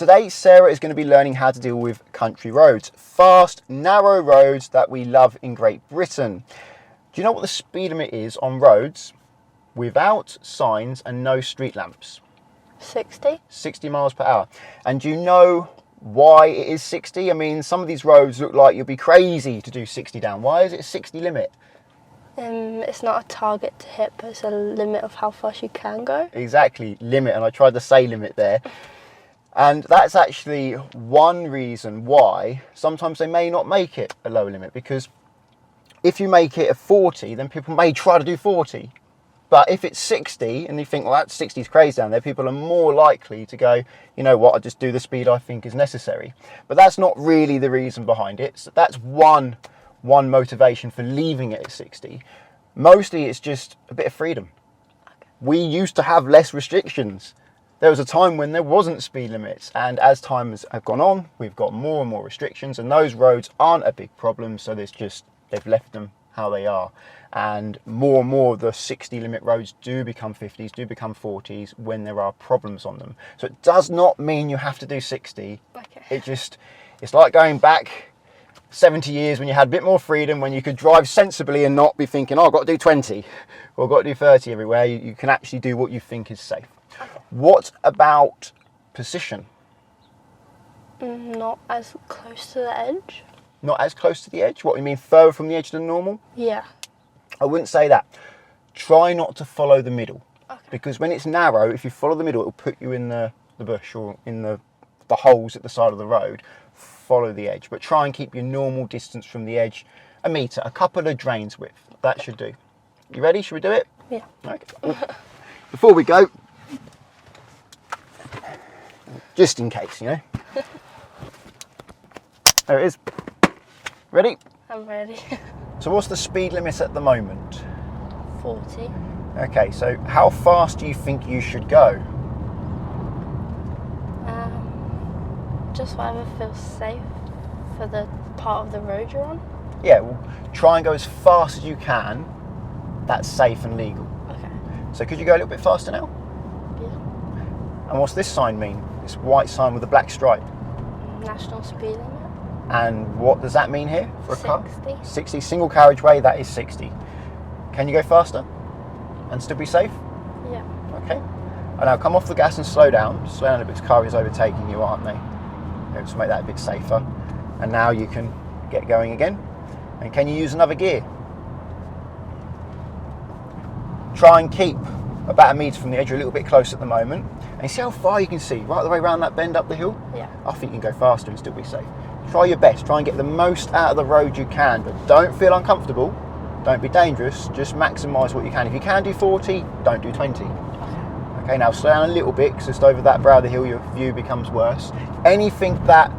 Today, Sarah is going to be learning how to deal with country roads, fast, narrow roads that we love in Great Britain. Do you know what the speed limit is on roads without signs and no street lamps? 60. 60 miles per hour. And do you know why it is 60? I mean, some of these roads look like you'll be crazy to do 60 down. Why is it a 60 limit? It's not a target to hit, but it's a limit of how fast you can go. Exactly, limit, and I tried to say limit there. And that's actually one reason why sometimes they may not make it a low limit, because if you make it a 40, then people may try to do 40. But if it's 60 and you think, well, that 60 is crazy down there, people are more likely to go, you know what, I'll just do the speed I think is necessary. But that's not really the reason behind it. So that's one motivation for leaving it at 60. Mostly it's just a bit of freedom. We used to have less restrictions. There was a time when there wasn't speed limits, and as time has gone on, we've got more and more restrictions, and those roads aren't a big problem, so they've left them how they are. And more of the 60 limit roads do become 50s, do become 40s when there are problems on them. So it does not mean you have to do 60. Okay. It's like going back 70 years when you had a bit more freedom, when you could drive sensibly and not be thinking, oh, I've got to do 20 or I've got to do 30 everywhere. You can actually do what you think is safe. What about position? Not as close to the edge. Not as close to the edge? What, you mean further from the edge than normal? Yeah. I wouldn't say that. Try not to follow the middle. Okay. Because when it's narrow, if you follow the middle, it'll put you in the bush or in the holes at the side of the road. Follow the edge, but try and keep your normal distance from the edge a metre, a couple of drains width. That should do. You ready? Should we do it? Yeah. Okay. Before we go, just in case, you know. There it is. Ready? I'm ready. So what's the speed limit at the moment? 40. Okay, so how fast do you think you should go? Just whatever feels safe for the part of the road you're on. Yeah, well, try and go as fast as you can. That's safe and legal. Okay. So could you go a little bit faster now? Yeah. And what's this sign mean? This white sign with a black stripe. National speed limit. And what does that mean here for a 60. car? 60. Single carriageway, that is 60. Can you go faster and still be safe? Yeah. Okay. And now come off the gas and slow down. Slow down a bit because car is overtaking you, aren't they? To make that a bit safer. And now you can get going again. And can you use another gear? Try and keep about a metre from the edge. You're a little bit close at the moment. And you see how far you can see right the way around that bend up the hill? Yeah. I think you can go faster and still be safe. Try your best. Try and get the most out of the road you can, but don't feel uncomfortable. Don't be dangerous. Just maximise what you can. If you can do 40, don't do 20. Okay, now slow down a little bit because just over that brow of the hill your view becomes worse. Anything that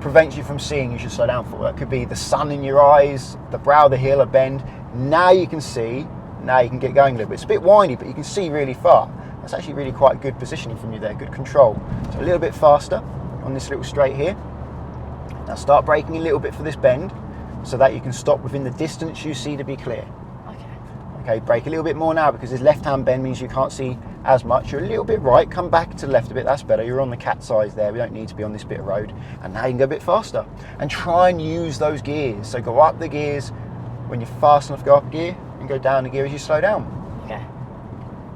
prevents you from seeing, you should slow down for. That could be the sun in your eyes, the brow of the hill, a bend. Now you can see, now you can get going a little bit. It's a bit windy, but you can see really far. That's actually really quite good positioning from you there, good control. So a little bit faster on this little straight here. Now start braking a little bit for this bend so that you can stop within the distance you see to be clear. Okay, brake a little bit more now because this left-hand bend means you can't see as much. You're a little bit right, come back to the left a bit, that's better. You're on the cat's eyes there, we don't need to be on this bit of road. And now you can go a bit faster. And try and use those gears. So go up the gears when you're fast enough, go up a gear, and go down the gear as you slow down. Okay.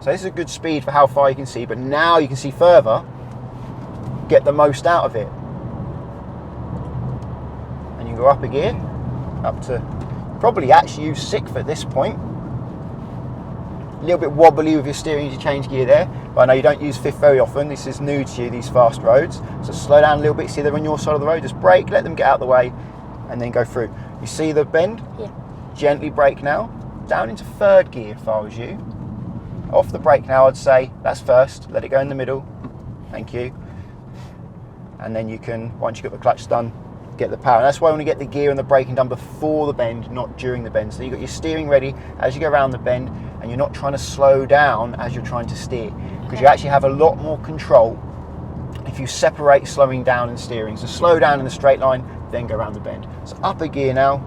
So this is a good speed for how far you can see, but now you can see further, get the most out of it. And you can go up a gear, up to, probably actually use 6th at this point. A little bit wobbly with your steering as you change gear there, but I know you don't use 5th very often. This is new to you, these fast roads. So slow down a little bit, see they're on your side of the road, just brake, let them get out of the way, and then go through. You see the bend? Yeah. Gently brake now, down into 3rd gear if I was you. Off the brake now, I'd say, that's first, let it go in the middle, thank you. And then you can, once you've got the clutch done, get the power. And that's why I want to get the gear and the braking done before the bend, not during the bend. So you've got your steering ready as you go around the bend, and you're not trying to slow down as you're trying to steer, because you actually have a lot more control if you separate slowing down and steering. So slow down in the straight line, then go around the bend. So up a gear now.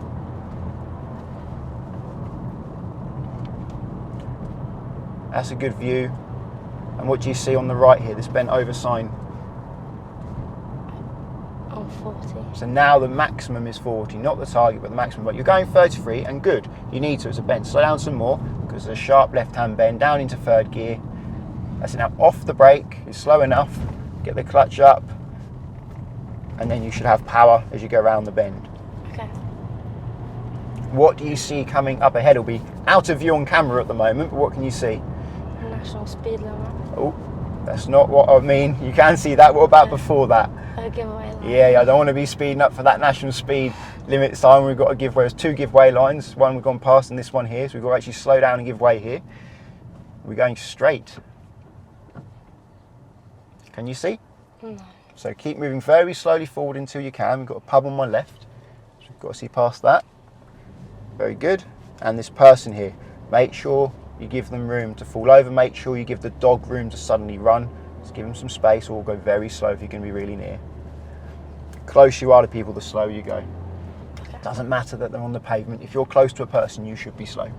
That's a good view. And what do you see on the right here, this bent over sign? On 40. So now the maximum is 40, not the target, but the maximum. But you're going 33, and good. You need to as a bend. Slow down some more, because there's a sharp left-hand bend down into third gear. That's it. Now off the brake is slow enough. Get the clutch up, and then you should have power as you go around the bend. Okay. What do you see coming up ahead? It'll be out of view on camera at the moment, but what can you see? National speed limit. Oh, that's not what I mean. You can see that. What about before that? A giveaway line. Yeah, I don't want to be speeding up for that national speed limit sign. We've got to give way. There's two giveaway lines. One we've gone past and this one here. So we've got to actually slow down and give way here. We're going straight. Can you see? No. So keep moving very slowly forward until you can. We've got a pub on my left. So we've got to see past that. Very good. And this person here. Make sure you give them room to fall over. Make sure you give the dog room to suddenly run. Just give them some space, or go very slow if you're going to be really near. The closer you are to people, the slower you go. Okay. Doesn't matter that they're on the pavement. If you're close to a person, you should be slow.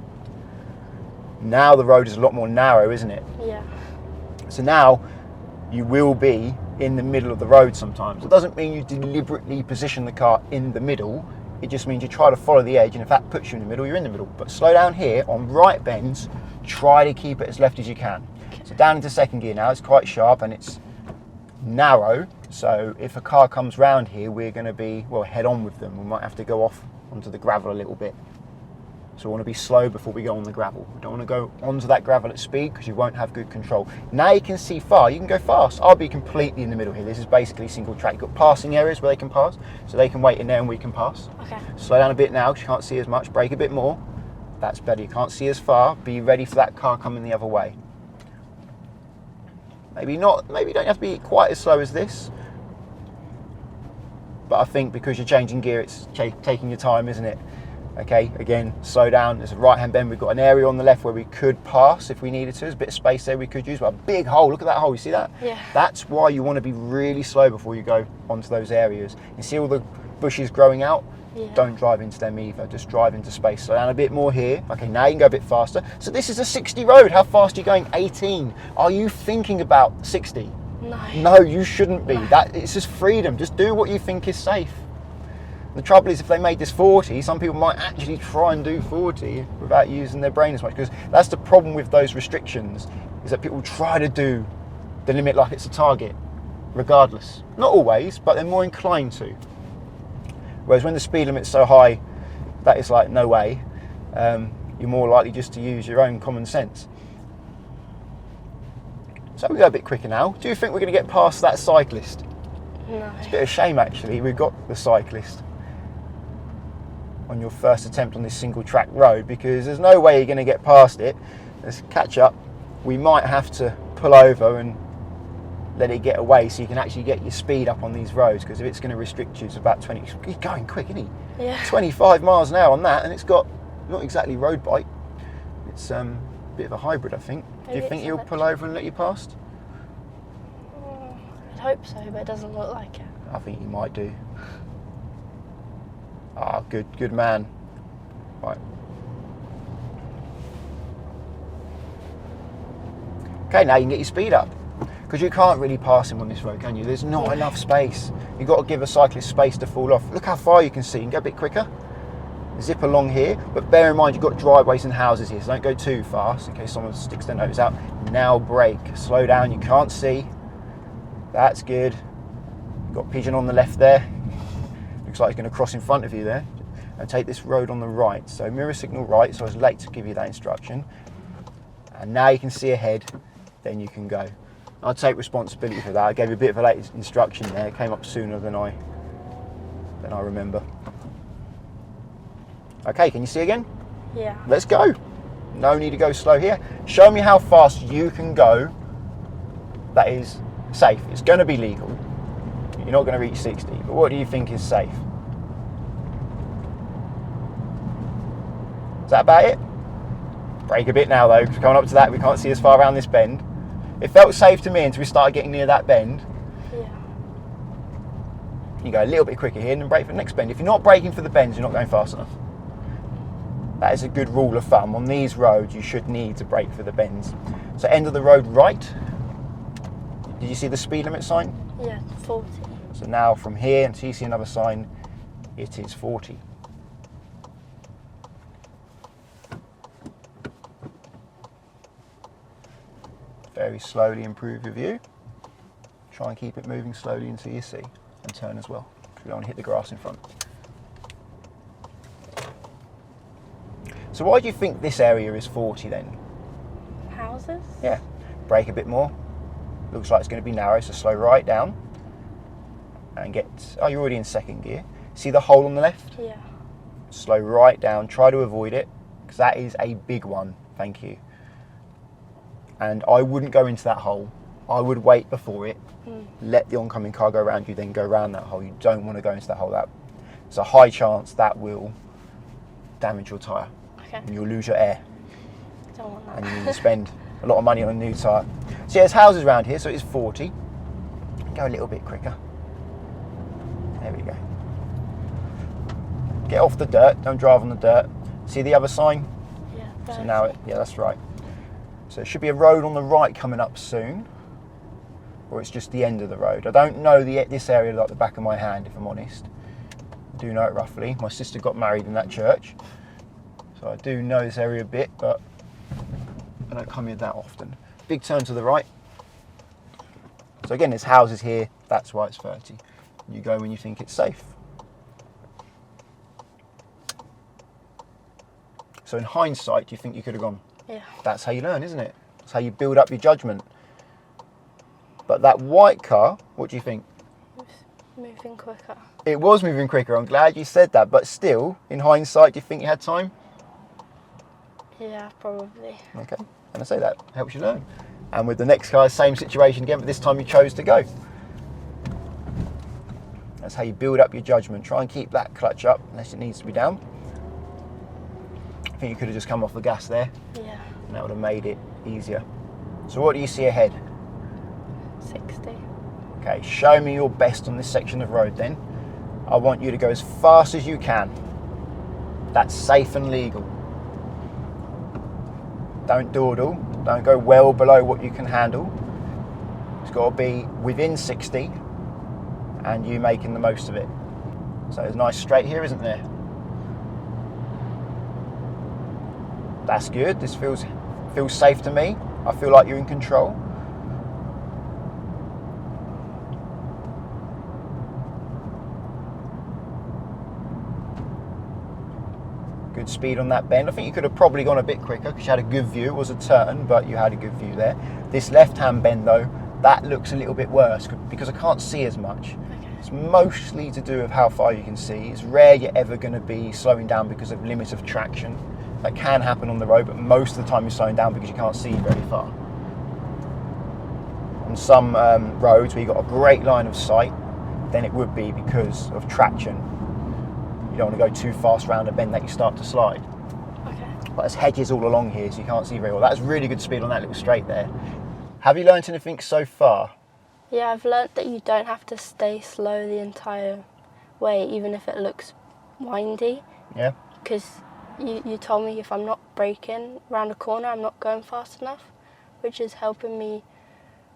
Now the road is a lot more narrow, isn't it? Yeah. So now you will be in the middle of the road sometimes. It doesn't mean you deliberately position the car in the middle. It just means you try to follow the edge, and if that puts you in the middle, you're in the middle. But slow down here on right bends, try to keep it as left as you can. So down into second gear now, it's quite sharp and it's narrow. So if a car comes round here, we're going to be, well, head on with them. We might have to go off onto the gravel a little bit. So we want to be slow before we go on the gravel. We don't want to go onto that gravel at speed, because you won't have good control. Now you can see far, you can go fast. I'll be completely in the middle here. This is basically single track. You've got passing areas where they can pass, so they can wait in there and we can pass. Okay. Slow down a bit now, because you can't see as much. Brake a bit more. That's better. You can't see as far. Be ready for that car coming the other way. Maybe not, maybe you don't have to be quite as slow as this. But I think because you're changing gear, it's taking your time, isn't it? Okay, again, slow down. There's a right-hand bend. We've got an area on the left where we could pass if we needed to. There's a bit of space there we could use, but a big hole. Look at that hole. You see that? Yeah. That's why you want to be really slow before you go onto those areas. You see all the bushes growing out? Yeah. Don't drive into them either. Just drive into space. Slow down a bit more here. Okay, now you can go a bit faster. So this is a 60 road. How fast are you going? 18. Are you thinking about 60? No. No, you shouldn't be. That it's just freedom. Just do what you think is safe. The trouble is, if they made this 40, some people might actually try and do 40 without using their brain as much, because that's the problem with those restrictions, is that people try to do the limit like it's a target, regardless. Not always, but they're more inclined to. Whereas when the speed limit's so high, that is like, no way, you're more likely just to use your own common sense. So we go a bit quicker now. Do you think we're going to get past that cyclist? No. It's a bit of a shame, actually. We've got the cyclist on your first attempt on this single track road, because there's no way you're going to get past it. Let's catch up. We might have to pull over and let it get away so you can actually get your speed up on these roads, because if it's going to restrict you to about 20, he's going quick, isn't he? Yeah. 25 miles an hour on that, and it's got not exactly road bike. It's a bit of a hybrid, I think. Do Maybe you think it's he'll pull over and let you past? I'd hope so, but it doesn't look like it. I think he might do. Ah, good man. Right. Okay, now you can get your speed up, because you can't really pass him on this road, can you? There's not enough space. You've got to give a cyclist space to fall off. Look how far you can see. You can go a bit quicker. Zip along here, but bear in mind you've got driveways and houses here, so don't go too fast in case someone sticks their nose out. Now brake. Slow down. You can't see. That's good. You've got pigeon on the left there. Looks like he's going to cross in front of you there. And take this road on the right. So mirror signal right, so I was late to give you that instruction. And now you can see ahead, then you can go. I'll take responsibility for that. I gave you a bit of a late instruction there. It came up sooner than I remember. Okay, can you see again? Yeah. Let's go. No need to go slow here. Show me how fast you can go that is safe. It's going to be legal. You're not going to reach 60, but what do you think is safe? Is that about it? Brake a bit now though, because coming up to that we can't see as far around this bend. It felt safe to me until we started getting near that bend. Yeah. You go a little bit quicker here and then brake for the next bend. If you're not braking for the bends, you're not going fast enough. That is a good rule of thumb. On these roads, you should need to brake for the bends. So end of the road right. Did you see the speed limit sign? Yeah, 40. So now from here until you see another sign, it is 40. Very slowly improve your view. Try and keep it moving slowly until you see, and turn as well, because we don't want to hit the grass in front. So why do you think this area is 40 then? Houses? Yeah, brake a bit more. Looks like it's going to be narrow, so slow right down. And get, oh, you're already in second gear. See the hole on the left? Yeah. Slow right down, try to avoid it, because that is a big one, thank you. And I wouldn't go into that hole. I would wait before it, let the oncoming car go around you, then go around that hole. You don't want to go into that hole. There's a high chance that will damage your tyre. Okay. And you'll lose your air. Don't want that. And you need to spend a lot of money on a new tyre. So yeah, there's houses around here, so it's 40. Go a little bit quicker. There we go. Get off the dirt, don't drive on the dirt. See the other sign? Yeah. So now, yeah, that's right. So there should be a road on the right coming up soon, or it's just the end of the road. I don't know this area like the back of my hand, if I'm honest. I do know it roughly. My sister got married in that church, so I do know this area a bit, but I don't come here that often. Big turn to the right. So again, there's houses here, that's why it's 30. You go when you think it's safe. So in hindsight, do you think you could have gone? Yeah. That's how you learn, isn't it? That's how you build up your judgment. But that white car, what do you think? Moving quicker. It was moving quicker. I'm glad you said that. But still, in hindsight, do you think you had time? Yeah, probably. Okay. And I say that helps you learn. And with the next car, same situation again, but this time you chose to go. That's how you build up your judgment. Try and keep that clutch up unless it needs to be down. I think you could have just come off the gas there. Yeah. And that would have made it easier. So what do you see ahead? 60. Okay, show me your best on this section of road then. I want you to go as fast as you can. That's safe and legal. Don't dawdle. Don't go well below what you can handle. It's got to be within 60 and you making the most of it. So there's a nice straight here, isn't there? That's good. This feels safe to me. I feel like you're in control. Good speed on that bend. I think you could have probably gone a bit quicker because you had a good view. It was a turn, but you had a good view there. This left-hand bend though, that looks a little bit worse because I can't see as much. Okay. It's mostly to do with how far you can see. It's rare you're ever going to be slowing down because of limit of traction. That can happen on the road, but most of the time you're slowing down because you can't see very far. On some roads where you've got a great line of sight, then it would be because of traction. You don't want to go too fast around a bend that you start to slide. Okay. But there's hedges all along here, so you can't see very well. That's really good speed on that little straight there. Have you learnt anything so far? Yeah, I've learnt that you don't have to stay slow the entire way, even if it looks windy. Yeah? Because you told me if I'm not braking around a corner, I'm not going fast enough, which is helping me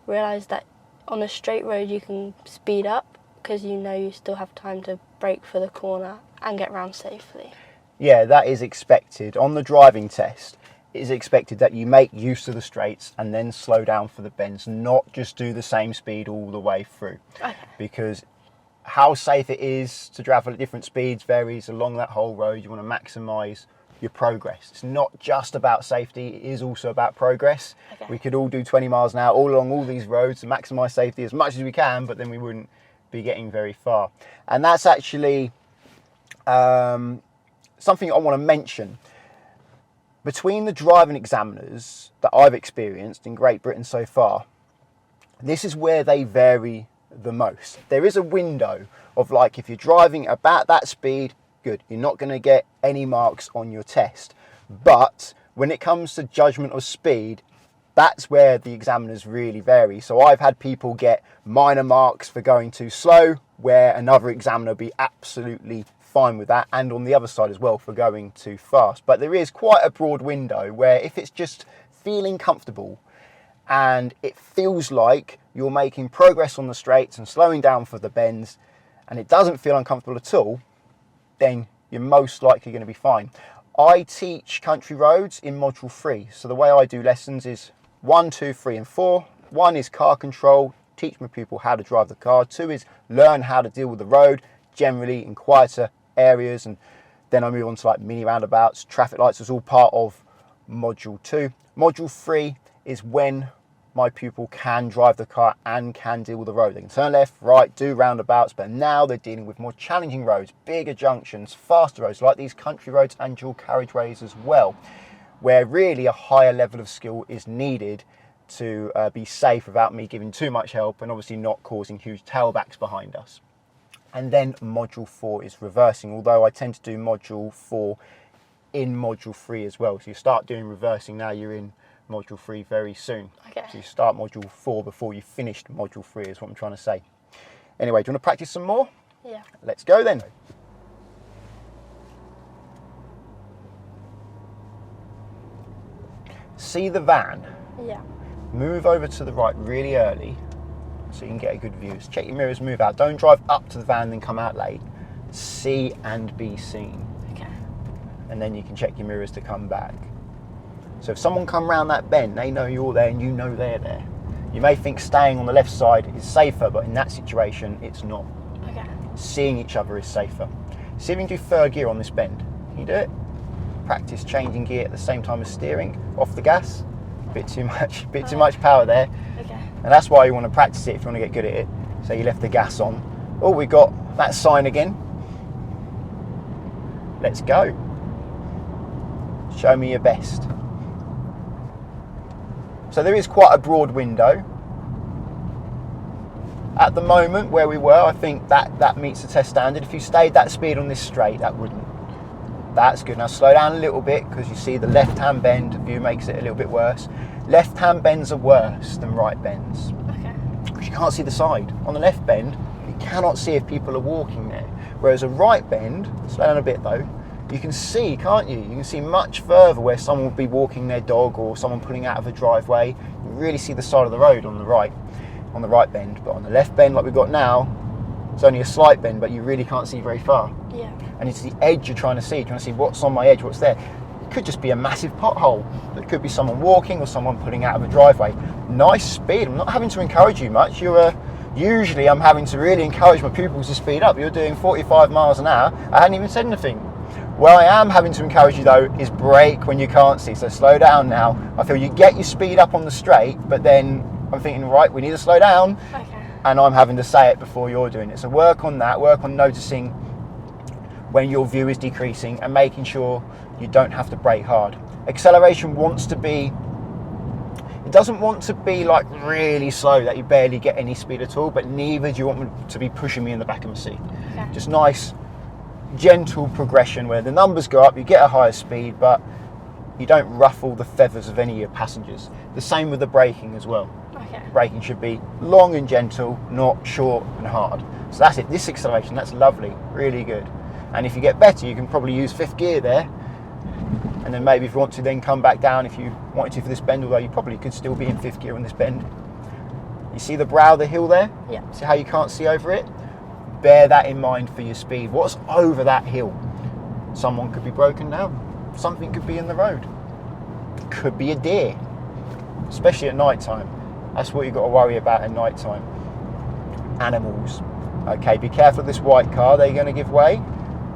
realise that on a straight road you can speed up because you know you still have time to brake for the corner and get round safely. Yeah, that is expected. On the driving test, it is expected that you make use of the straights and then slow down for the bends, not just do the same speed all the way through. Okay. Because how safe it is to travel at different speeds varies along that whole road. You want to maximise your progress. It's not just about safety, it is also about progress. Okay. We could all do 20 miles an hour all along all these roads to maximise safety as much as we can, but then we wouldn't be getting very far. And that's actually something I want to mention. Between the driving examiners that I've experienced in Great Britain so far, this is where they vary the most. There is a window of like, if you're driving about that speed, good, you're not going to get any marks on your test. But when it comes to judgment of speed, that's where the examiners really vary. So I've had people get minor marks for going too slow, where another examiner will be absolutely fine with that, and on the other side as well for going too fast. But there is quite a broad window where if it's just feeling comfortable and it feels like you're making progress on the straights and slowing down for the bends, and it doesn't feel uncomfortable at all, then you're most likely going to be fine. I teach country roads in module 3. So the way I do lessons is 1, 2, 3 and 4. 1 is car control, teach my pupil how to drive the car. 2 is learn how to deal with the road, generally in quieter areas, and then I move on to like mini roundabouts, traffic lights. Is all part of module 2. Module 3 is when my pupil can drive the car and can deal with the road. They can turn left, right, do roundabouts, but now they're dealing with more challenging roads, bigger junctions, faster roads, like these country roads and dual carriageways as well, where really a higher level of skill is needed to be safe without me giving too much help and obviously not causing huge tailbacks behind us. And then module 4 is reversing, although I tend to do module 4 in module 3 as well. So you start doing reversing now, you're in module 3 very soon. Okay. So you start module 4 before you finished module 3 is what I'm trying to say. Anyway, do you want to practice some more? Yeah. Let's go then. See the van? Yeah. Move over to the right really early so you can get a good view. Check your mirrors, move out. Don't drive up to the van and then come out late. See and be seen. Okay. And then you can check your mirrors to come back. So if someone come round that bend, they know you're there and you know they're there. You may think staying on the left side is safer, but in that situation, it's not. Okay. Seeing each other is safer. See if you can do third gear on this bend. Can you do it? Practice changing gear at the same time as steering. Off the gas. Bit too much power there. Okay. And that's why you want to practice it if you want to get good at it. So you left the gas on. Oh, we got that sign again. Let's go. Show me your best. So there is quite a broad window. At the moment where we were, I think that meets the test standard. If you stayed that speed on this straight, that wouldn't. That's good. Now slow down a little bit because you see the left-hand bend view makes it a little bit worse. Left-hand bends are worse than right bends. Okay. Because you can't see the side. On the left bend, you cannot see if people are walking there. Whereas a right bend, slow down a bit though, you can see, can't you? You can see much further where someone would be walking their dog or someone pulling out of a driveway. You really see the side of the road on the right bend. But on the left bend, like we've got now, it's only a slight bend, but you really can't see very far. Yeah. And it's the edge you're trying to see. You're trying to see what's on my edge, what's there. It could just be a massive pothole. It could be someone walking or someone pulling out of a driveway. Nice speed. I'm not having to encourage you much. Usually I'm having to really encourage my pupils to speed up. You're doing 45 miles an hour. I hadn't even said anything. Where I am having to encourage you though is brake when you can't see. So slow down now. I feel you get your speed up on the straight, but then I'm thinking, right, we need to slow down. Okay. And I'm having to say it before you're doing it. So work on that, work on noticing when your view is decreasing and making sure you don't have to brake hard. Acceleration it doesn't want to be like really slow that you barely get any speed at all, but neither do you want me to be pushing me in the back of my seat. Okay. Just nice, gentle progression where the numbers go up, you get a higher speed, but you don't ruffle the feathers of any of your passengers. The same with the braking as well. Okay. Braking should be long and gentle, not short and hard. So that's it, this acceleration, that's lovely, really good. And if you get better, you can probably use fifth gear there. And then maybe if you want to then come back down, if you wanted to for this bend, although you probably could still be in fifth gear on this bend. You see the brow of the hill there? Yeah. See how you can't see over it? Bear that in mind for your speed. What's over that hill? Someone could be broken down. Something could be in the road. Could be a deer, especially at night time. That's what you've got to worry about at night time. Animals. Okay, be careful of this white car. They're going to give way.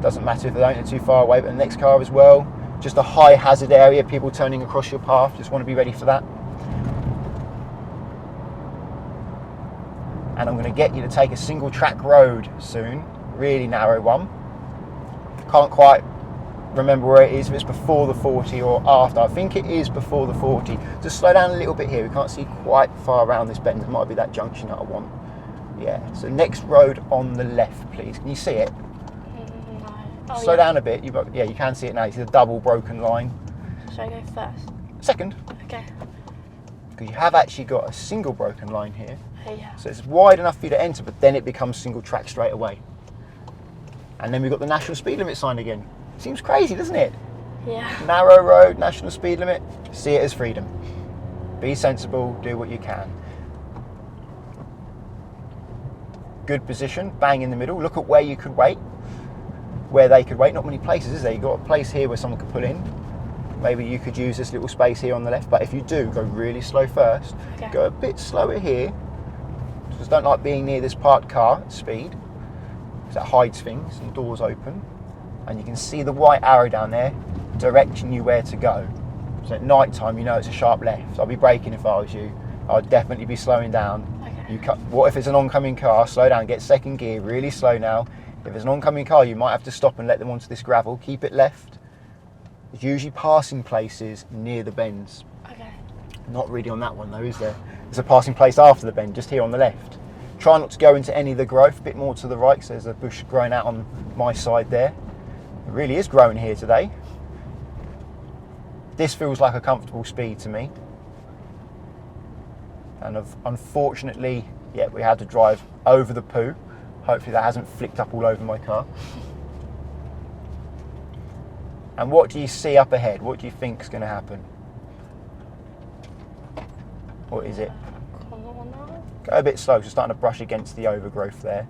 Doesn't matter if they don't, they're too far away, but the next car as well. Just a high hazard area, people turning across your path. Just want to be ready for that. And I'm going to get you to take a single track road soon. Really narrow one. Can't quite remember where it is, if it's before the 40 or after. I think it is before the 40. Just slow down a little bit here. We can't see quite far around this bend. It might be that junction that I want. Yeah, so next road on the left, please. Can you see it? No. Oh, Slow yeah. down a bit. You can see it now. You see the double broken line. Should I go first? Second, Okay. because you have actually got a single broken line here. Oh, yeah. So it's wide enough for you to enter, but then it becomes single track straight away. And then we've got the national speed limit sign again. Seems crazy, doesn't it? Yeah. Narrow road, national speed limit. See it as freedom. Be sensible, do what you can. Good position, bang in the middle. Look at where you could wait, where they could wait. Not many places, is there? You've got a place here where someone could pull in. Maybe you could use this little space here on the left, but if you do, go really slow first. Okay. Go a bit slower here. Just don't like being near this parked car at speed, because that hides things and doors open. And you can see the white arrow down there directing you where to go. So at night time, you know it's a sharp left. So I'd be braking if I was you. I'd definitely be slowing down. Okay. What if it's an oncoming car? Slow down, get second gear, really slow now. If it's an oncoming car, you might have to stop and let them onto this gravel. Keep it left. There's usually passing places near the bends. Okay. Not really on that one though, is there? There's a passing place after the bend, just here on the left. Try not to go into any of the growth, a bit more to the right, because there's a bush growing out on my side there. It really is growing here today. This feels like a comfortable speed to me. And unfortunately, yeah, we had to drive over the poo. Hopefully that hasn't flicked up all over my car. And what do you see up ahead? What do you think is going to happen? What is it? Corner. Go a bit slow, so starting to brush against the overgrowth there.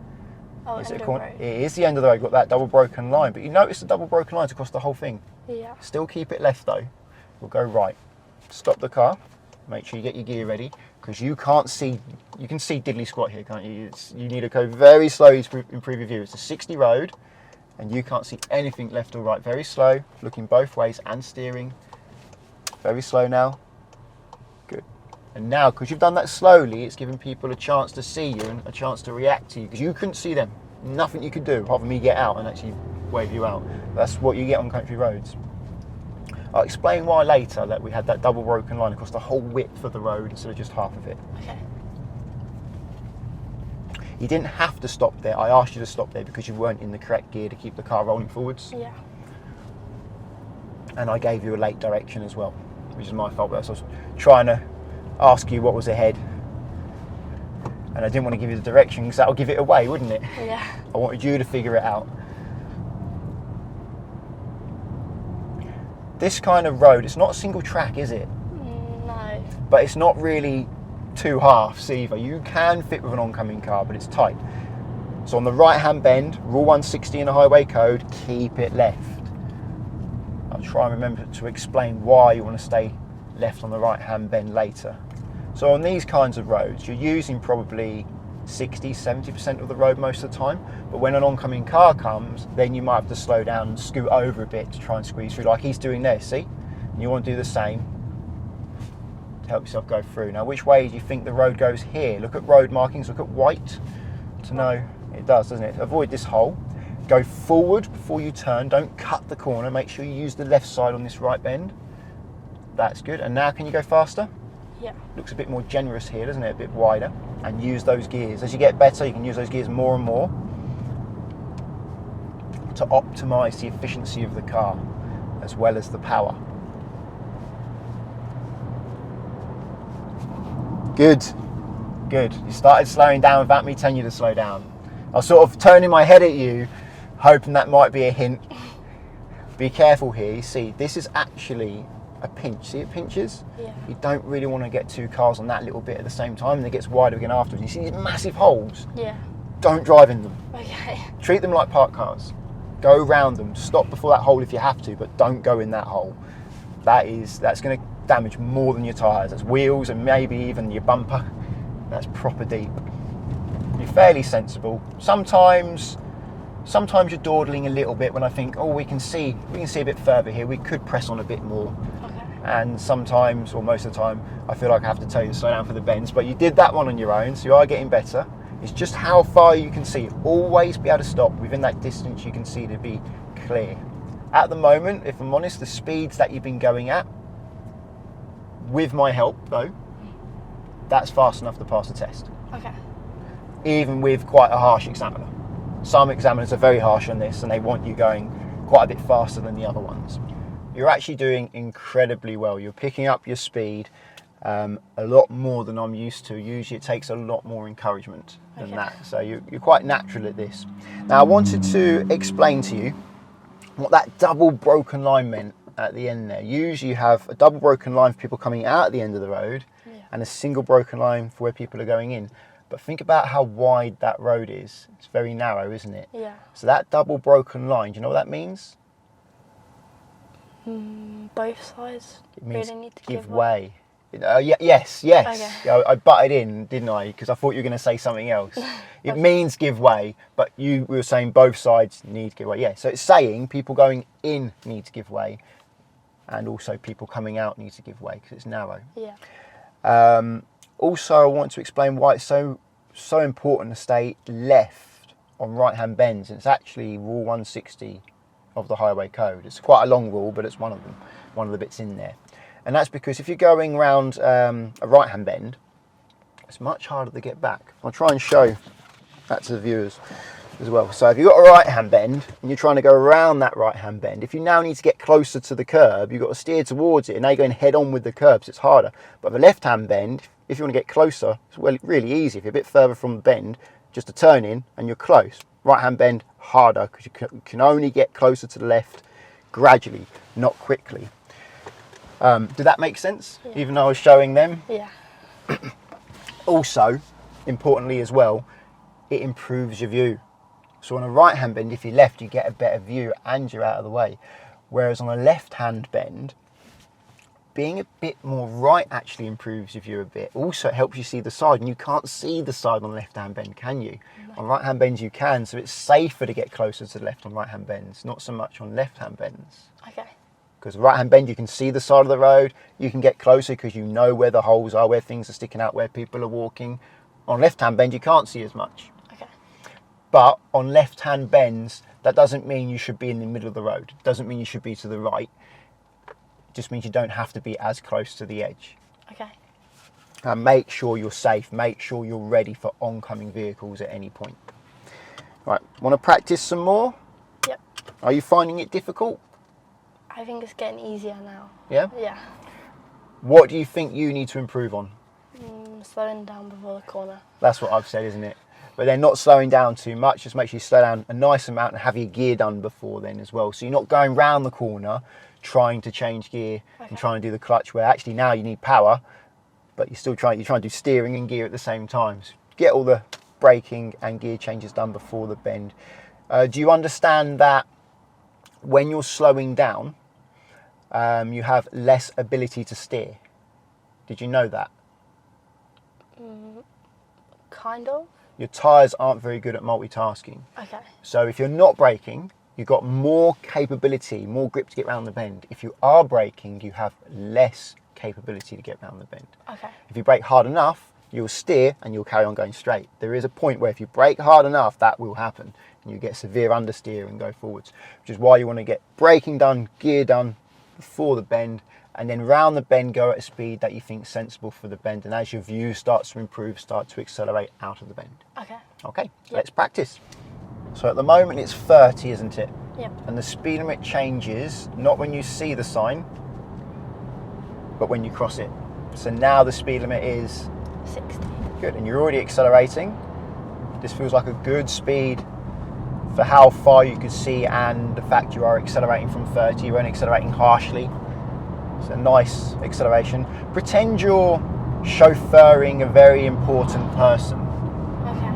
Oh, Is it end a of corner? road. It is the end of the road. Got that double broken line, but you notice the double broken lines across the whole thing. Yeah. Still keep it left though. We'll go right. Stop the car. Make sure you get your gear ready, because you can't see. You can see diddly squat here, can't you? You need to go very slowly to improve your view. It's a 60 road, and you can't see anything left or right. Very slow, looking both ways and steering. Very slow now. Good. And now, because you've done that slowly, it's giving people a chance to see you and a chance to react to you, because you couldn't see them. Nothing you could do apart from me get out and actually wave you out. That's what you get on country roads. I'll explain why later, that we had that double broken line across the whole width of the road instead of just half of it. Okay. You didn't have to stop there. I asked you to stop there because you weren't in the correct gear to keep the car rolling forwards. Yeah. And I gave you a late direction as well, which is my fault. I was trying to ask you what was ahead, and I didn't want to give you the direction because that'll give it away, wouldn't it? Yeah. I wanted you to figure it out. This kind of road, it's not a single track, is it? No. But it's not really two halves either. You can fit with an oncoming car, but it's tight. So on the right hand bend, rule 160 in the highway code, keep it left. I'll try and remember to explain why you want to stay left on the right hand bend later. So on these kinds of roads, you're using probably 60-70% of the road most of the time, but when an oncoming car comes, then you might have to slow down and scoot over a bit to try and squeeze through, like he's doing there, see? And you want to do the same to help yourself go through. Now, which way do you think the road goes here? Look at road markings, look at white to know. It does, doesn't it? Avoid this hole. Go forward before you turn, don't cut the corner, make sure you use the left side on this right bend. That's good. And now can you go faster? Yeah. Looks a bit more generous here, doesn't it? A bit wider. And use those gears. As you get better, you can use those gears more and more to optimize the efficiency of the car as well as the power. Good. Good. You started slowing down without me telling you to slow down. I was sort of turning my head at you, hoping that might be a hint. Be careful here. You see, this is actually a pinch. See, it pinches? Yeah. You don't really want to get two cars on that little bit at the same time, and it gets wider again afterwards. You see these massive holes? Yeah. Don't drive in them. Okay. Treat them like parked cars. Go around them. Stop before that hole if you have to, but don't go in that hole. That's going to damage more than your tyres. That's wheels and maybe even your bumper. That's proper deep. You're fairly sensible. Sometimes you're dawdling a little bit when I think, oh, we can see a bit further here. We could press on a bit more. Okay. And sometimes, or most of the time, I feel like I have to tell you to slow down for the bends. But you did that one on your own, so you are getting better. It's just how far you can see. Always be able to stop within that distance you can see to be clear. At the moment, if I'm honest, the speeds that you've been going at, with my help though, that's fast enough to pass the test. Okay. Even with quite a harsh examiner. Some examiners are very harsh on this and they want you going quite a bit faster than the other ones. You're actually doing incredibly well. You're picking up your speed a lot more than I'm used to. Usually it takes a lot more encouragement than that. So you're quite natural at this. Now I wanted to explain to you what that double broken line meant at the end there. Usually you have a double broken line for people coming out at the end of the road and a single broken line for where people are going in. But think about how wide that road is. It's very narrow, isn't it? Yeah. So that double broken line, do you know what that means? Both sides It means really need to give way. Yes. Okay. I butted in, didn't I? Because I thought you were going to say something else. It means give way, but we were saying both sides need to give way. Yeah, so it's saying people going in need to give way, and also people coming out need to give way because it's narrow. Yeah. Also, I want to explain why it's so important to stay left on right-hand bends. It's actually Rule 160 of the Highway Code. It's quite a long rule, but it's one of them, one of the bits in there. And that's because if you're going around a right-hand bend, it's much harder to get back. I'll try and show that to the viewers as well. So if you've got a right-hand bend and you're trying to go around that right-hand bend, if you now need to get closer to the curb, you've got to steer towards it, and now you're going head-on with the curbs, it's harder. But the left-hand bend, if you want to get closer, it's really easy. If you're a bit further from the bend, just a turn in and you're close. Right-hand bend, harder, because you can only get closer to the left gradually, not quickly. Did that make sense? Yeah. Even though I was showing them? Yeah. Also, importantly as well, it improves your view. So on a right hand bend, if you're left, you get a better view and you're out of the way. Whereas on a left hand bend, being a bit more right actually improves your view a bit. Also, it helps you see the side, and you can't see the side on left hand bend, can you? No. On right hand bends you can, so it's safer to get closer to the left on right hand bends, not so much on left hand bends. Okay. Because right hand bend, you can see the side of the road, you can get closer because you know where the holes are, where things are sticking out, where people are walking. On left hand bend, you can't see as much. Okay. But on left hand bends, that doesn't mean you should be in the middle of the road. It doesn't mean you should be to the right. It just means you don't have to be as close to the edge. Okay. And make sure you're safe, make sure you're ready for oncoming vehicles at any point. Right, want to practice some more? Yep. Are you finding it difficult? I think it's getting easier now. Yeah? Yeah. What do you think you need to improve on? Slowing down before the corner. That's what I've said, isn't it? But then not slowing down too much, just make sure you slow down a nice amount and have your gear done before then as well. So you're not going round the corner trying to change gear and trying to do the clutch, where actually now you need power, but you're trying to do steering and gear at the same time. So get all the braking and gear changes done before the bend. Do you understand that when you're slowing down, you have less ability to steer? Did you know that? Kind of. Your tyres aren't very good at multitasking. Okay. So if you're not braking, you've got more capability, more grip to get around the bend. If you are braking, you have less capability to get around the bend. Okay. If you brake hard enough, you'll steer and you'll carry on going straight. There is a point where if you brake hard enough, that will happen, and you get severe understeer and go forwards, which is why you want to get braking done, gear done before the bend, and then round the bend go at a speed that you think is sensible for the bend, and as your view starts to improve, start to accelerate out of the bend. Okay. Okay, let's practice. So at the moment it's 30, isn't it? Yep. And the speed limit changes not when you see the sign, but when you cross it. So now the speed limit is 60. good, and you're already accelerating. This feels like a good speed for how far you could see, and the fact you are accelerating from 30, you're only accelerating harshly. It's a nice acceleration. Pretend you're chauffeuring a very important person. Okay.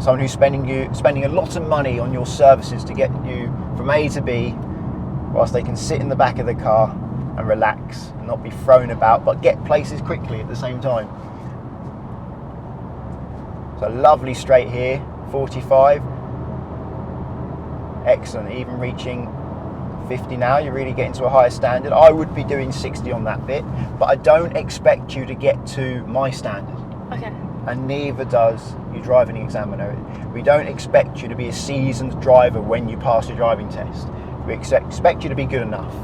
Someone who's spending a lot of money on your services to get you from A to B, whilst they can sit in the back of the car and relax and not be thrown about, but get places quickly at the same time. So lovely straight here, 45. Excellent, even reaching 50 now, you're really getting to a higher standard. I would be doing 60 on that bit, but I don't expect you to get to my standard. Okay. And neither does your driving examiner. We don't expect you to be a seasoned driver when you pass your driving test. We expect you to be good enough.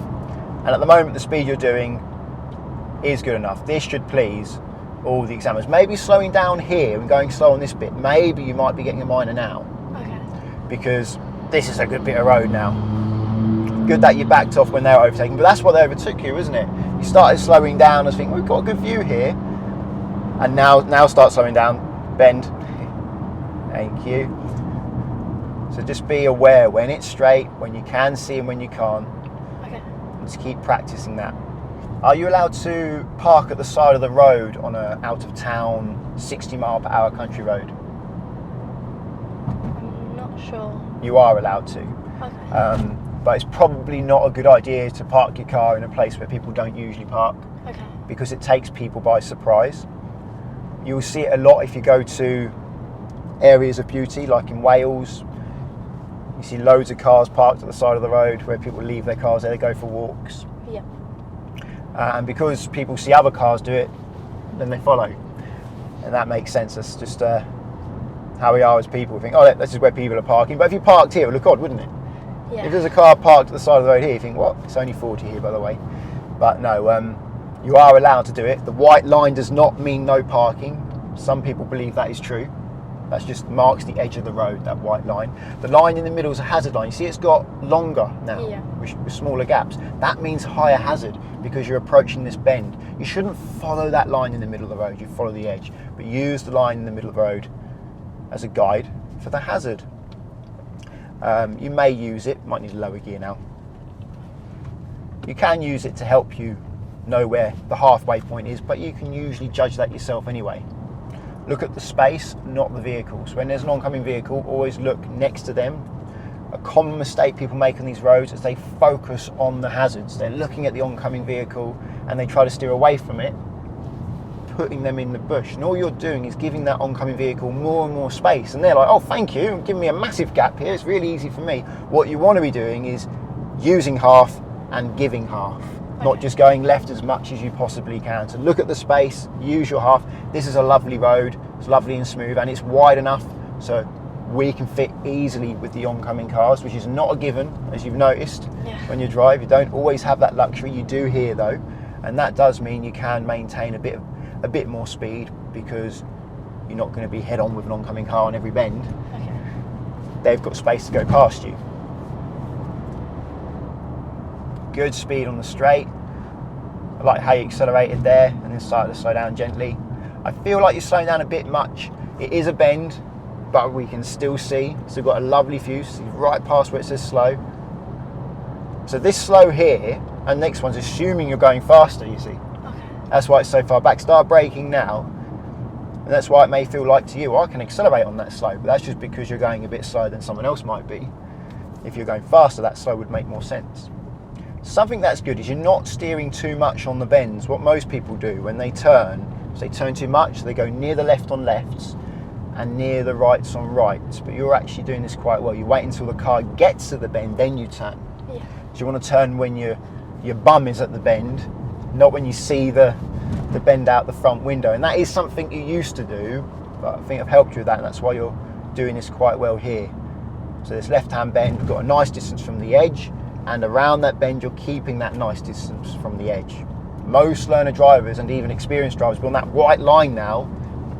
And at the moment, the speed you're doing is good enough. This should please all the examiners. Maybe slowing down here and going slow on this bit, maybe you might be getting a minor now. Okay. Because this is a good bit of road now. Good that you backed off when they were overtaking, but that's what they overtook you, isn't it? You started slowing down and thinking, we've got a good view here. And now start slowing down, bend. Thank you. So just be aware when it's straight, when you can see and when you can't. Okay. Just keep practicing that. Are you allowed to park at the side of the road on a out of town 60-mile-per-hour country road? I'm not sure. You are allowed to. Okay. But it's probably not a good idea to park your car in a place where people don't usually park, Okay. because it takes people by surprise. You'll see it a lot if you go to areas of beauty, like in Wales. You see loads of cars parked at the side of the road where people leave their cars there, they go for walks. Yeah. And because people see other cars do it, then they follow. And that makes sense. That's just how we are as people. We think, oh, this is where people are parking. But if you parked here, it would look odd, wouldn't it? Yeah. If there's a car parked at the side of the road here, you think, what? It's only 40 here, by the way. But no, you are allowed to do it. The white line does not mean no parking. Some people believe that is true. That just marks the edge of the road, that white line. The line in the middle is a hazard line. You see it's got longer now, Yeah. with smaller gaps. That means higher hazard because you're approaching this bend. You shouldn't follow that line in the middle of the road, you follow the edge. But use the line in the middle of the road as a guide for the hazard. You may use it, might need a lower gear now. You can use it to help you know where the halfway point is, but you can usually judge that yourself anyway. Look at the space, not the vehicles. When there's an oncoming vehicle, always look next to them. A common mistake people make on these roads is they focus on the hazards. They're looking at the oncoming vehicle and they try to steer away from it, putting them in the bush. And all you're doing is giving that oncoming vehicle more and more space. And they're like, oh, thank you, give me a massive gap here. It's really easy for me. What you want to be doing is using half and giving half. Not just going left as much as you possibly can. So look at the space, use your half. This is a lovely road, it's lovely and smooth, and it's wide enough so we can fit easily with the oncoming cars, which is not a given, as you've noticed. Yeah. When you drive. You don't always have that luxury, you do here though, and that does mean you can maintain a bit more speed because you're not going to be head on with an oncoming car on every bend. Okay. They've got space to go past you. Good speed on the straight. I like how you accelerated there and then started to slow down gently. I feel like you're slowing down a bit much. It is a bend, but we can still see. So we've got a lovely view, see right past where it says slow. So this slow here, and next one's assuming you're going faster, you see. Okay. That's why it's so far back. Start braking now. And that's why it may feel like to you, I can accelerate on that slow, but that's just because you're going a bit slower than someone else might be. If you're going faster, that slow would make more sense. Something that's good is you're not steering too much on the bends. What most people do when they turn, if they turn too much, they go near the left on lefts and near the rights on rights. But you're actually doing this quite well. You wait until the car gets to the bend, then you turn. Yeah. So you want to turn when your bum is at the bend, not when you see the bend out the front window. And that is something you used to do, but I think I've helped you with that, and that's why you're doing this quite well here. So this left-hand bend, we've got a nice distance from the edge, and around that bend you're keeping that nice distance from the edge. Most learner drivers and even experienced drivers will on that white line now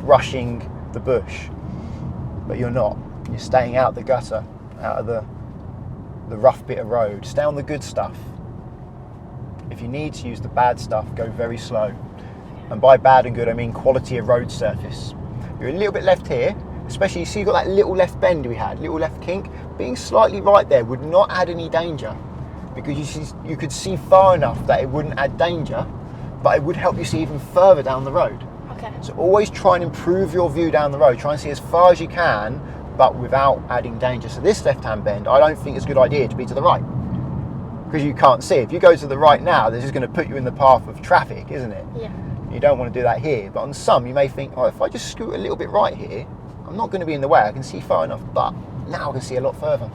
rushing the bush, but you're not. You're staying out the gutter, out of the rough bit of road. Stay on the good stuff. If you need to use the bad stuff, go very slow. And by bad and good I mean quality of road surface. You're a little bit left here, especially you see you've got that little left bend we had, little left kink. Being slightly right there would not add any danger, because you could see far enough that it wouldn't add danger, but it would help you see even further down the road. Okay. So always try and improve your view down the road. Try and see as far as you can, but without adding danger. So this left-hand bend, I don't think it's a good idea to be to the right, because you can't see. If you go to the right now, this is going to put you in the path of traffic, isn't it? Yeah. You don't want to do that here. But on some, you may think, oh, if I just scoot a little bit right here, I'm not going to be in the way. I can see far enough, but now I can see a lot further.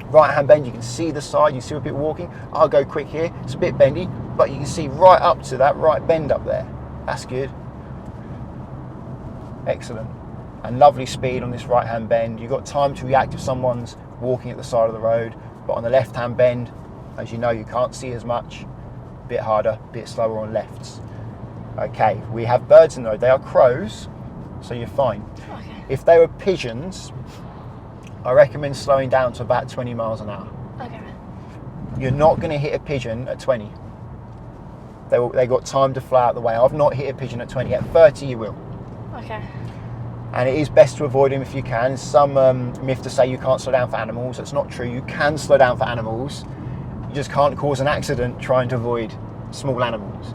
Right hand bend, you can see the side, you see where people walking. I'll go quick here, it's a bit bendy, but you can see right up to that right bend up there. That's good. Excellent. And lovely speed on this right hand bend. You've got time to react if someone's walking at the side of the road, but on the left hand bend, as you know, you can't see as much. A bit harder, a bit slower on lefts. Okay, we have birds in the road. They are crows, so you're fine. Okay. If they were pigeons, I recommend slowing down to about 20 miles an hour. Okay. You're not going to hit a pigeon at 20. They got time to fly out the way. I've not hit a pigeon at 20. At 30 you will. Okay. And it is best to avoid them if you can. Some myth to say you can't slow down for animals. That's not true. You can slow down for animals. You just can't cause an accident trying to avoid small animals.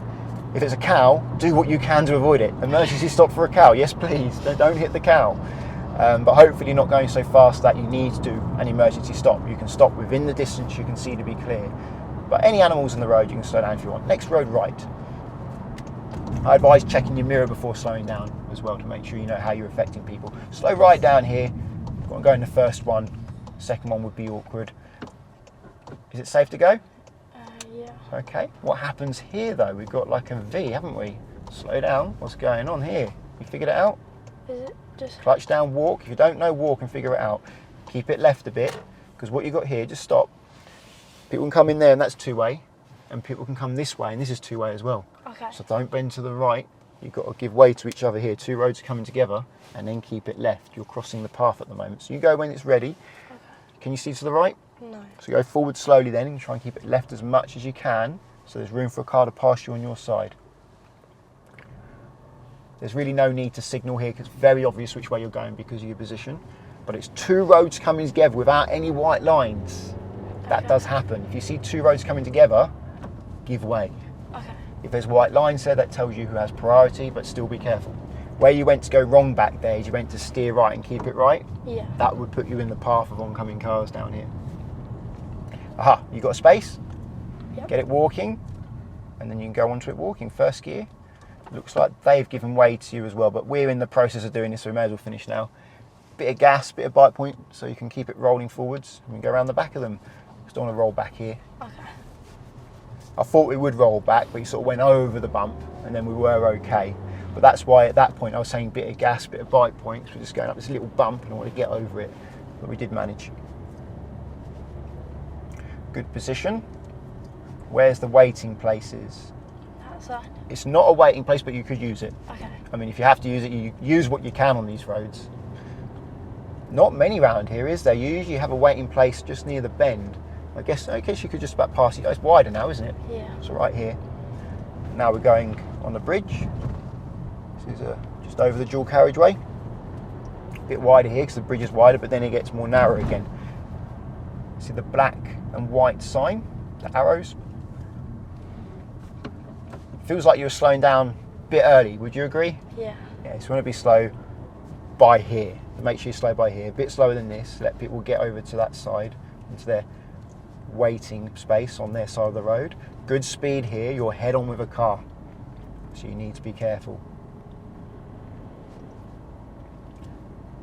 If it's a cow, do what you can to avoid it. Emergency stop for a cow, yes please, don't hit the cow. But hopefully not going so fast that you need to do an emergency stop. You can stop within the distance you can see to be clear. But any animals in the road, you can slow down if you want. Next road right. I advise checking your mirror before slowing down as well to make sure you know how you're affecting people. Slow right down here. Got to go in the first one. Second one would be awkward. Is it safe to go? Yeah. Okay. What happens here though? We've got like a V, haven't we? Slow down. What's going on here? You figured it out? Is it just Clutch down, walk. If you don't know, walk and figure it out. Keep it left a bit, because what you've got here, just stop. People can come in there and that's two-way, and people can come this way and this is two-way as well. okay? So don't bend to the right. You've got to give way to each other here. Two roads are coming together, and then keep it left. You're crossing the path at the moment. So you go when it's ready. Okay. Can you see to the right? No. So go forward slowly then and try and keep it left as much as you can, so there's room for a car to pass you on your side. There's really no need to signal here because it's very obvious which way you're going because of your position. But it's two roads coming together without any white lines. That Okay. does happen. If you see two roads coming together, give way. Okay. If there's white lines there, that tells you who has priority, but still be careful. Where you went to go wrong back there is you went to steer right and keep it right. Yeah. That would put you in the path of oncoming cars down here. Aha, you got a space? Yep. Get it walking, and then you can go onto it walking. First gear. Looks like they've given way to you as well, but we're in the process of doing this, so we may as well finish now. Bit of gas, bit of bite point, so you can keep it rolling forwards. And we can go around the back of them. Just don't want to roll back here. Okay. I thought we would roll back, but you sort of went over the bump, and then we were okay. But that's why at that point I was saying bit of gas, bit of bite points. We're just going up this little bump, and I want to get over it, but we did manage. Good position. Where's the waiting places? That side. It's not a waiting place, but you could use it. Okay. I mean, if you have to use it, you use what you can on these roads. Not many round here, is there? You usually have a waiting place just near the bend. I guess you could just about pass it. Oh, it's wider now, isn't it? Yeah. So right here. Now we're going on the bridge. This is just over the dual carriageway. A bit wider here because the bridge is wider, but then it gets more narrow again. See the black and white sign, the arrows? Feels like you were slowing down a bit early, would you agree? Yeah. Yeah, so you want to be slow by here. Make sure you're slow by here. A bit slower than this. Let people get over to that side, into their waiting space on their side of the road. Good speed here. You're head on with a car, so you need to be careful.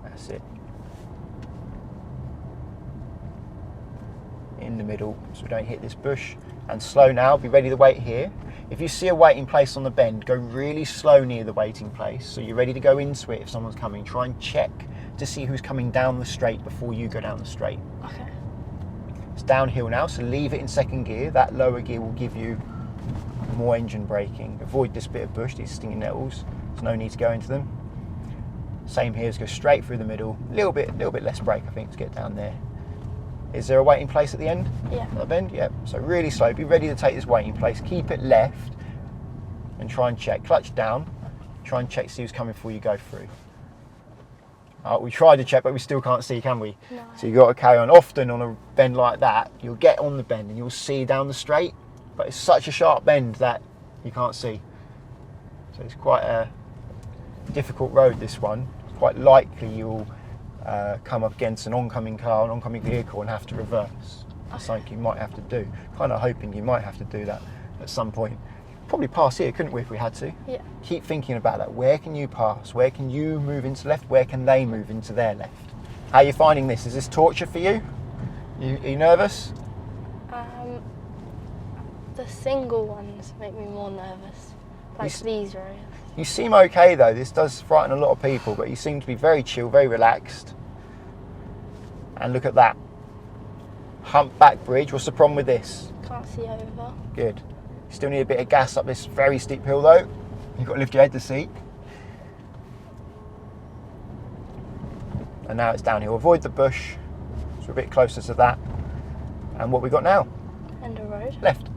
That's it. In the middle, so we don't hit this bush. And slow now. Be ready to wait here. If you see a waiting place on the bend, go really slow near the waiting place, so you're ready to go into it if someone's coming. Try and check to see who's coming down the straight before you go down the straight. Okay. It's downhill now, so leave it in second gear. That lower gear will give you more engine braking. Avoid this bit of bush, these stinging nettles. There's no need to go into them. Same here, just go straight through the middle. A little bit less brake, I think, to get down there. Is there a waiting place at the end? Yeah. At the bend? Yep. So really slow. Be ready to take this waiting place. Keep it left and try and check. Clutch down. Try and check, see who's coming before you go through. We tried to check, but we still can't see, can we? No. So you've got to carry on. Often on a bend like that, you'll get on the bend and you'll see down the straight, but it's such a sharp bend that you can't see. So it's quite a difficult road, this one. It's quite likely you'll come up against an oncoming car, an oncoming vehicle, and have to reverse. That's something you might have to do. Kind of hoping you might have to do that at some point. Probably pass here, couldn't we, if we had to? Yeah. Keep thinking about that. Where can you pass? Where can you move into left? Where can they move into their left? How are you finding this? Is this torture for you? Are you nervous? The single ones make me more nervous. Like these roads. You seem okay though. This does frighten a lot of people, but you seem to be very chill, very relaxed. And look at that. Humpback bridge. What's the problem with this? Can't see over. Good. You still need a bit of gas up this very steep hill though. You've got to lift your head to see. And now it's downhill. Avoid the bush. So we're a bit closer to that. And what we got now? End of road. Left.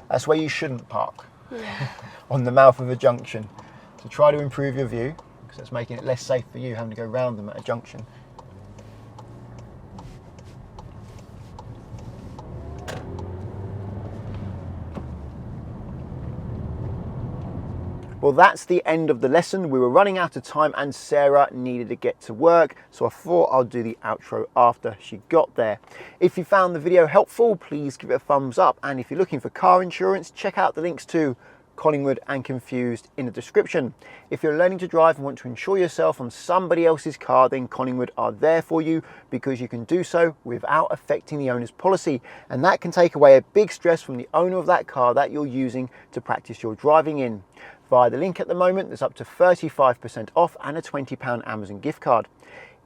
That's where you shouldn't park. Yeah. On the mouth of a junction. So try to improve your view, because that's making it less safe for you having to go round them at a junction. Well, that's the end of the lesson. We were running out of time and Sarah needed to get to work, so I thought I'll do the outro after she got there. If you found the video helpful, please give it a thumbs up, and if you're looking for car insurance, check out the links to Collingwood and Confused in the description. If you're learning to drive and want to insure yourself on somebody else's car, then Collingwood are there for you, because you can do so without affecting the owner's policy, and that can take away a big stress from the owner of that car that you're using to practice your driving in. Via the link at the moment, there's up to 35% off and a £20 Amazon gift card.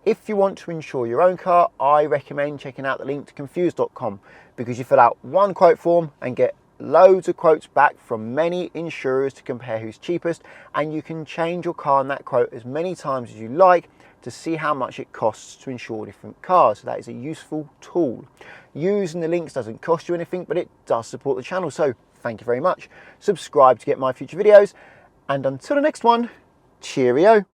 If you want to insure your own car, I recommend checking out the link to confused.com, because you fill out one quote form and get loads of quotes back from many insurers to compare who's cheapest, and you can change your car on that quote as many times as you like to see how much it costs to insure different cars. So that is a useful tool. Using the links doesn't cost you anything, but it does support the channel, so thank you very much. Subscribe to get my future videos, and until the next one, cheerio.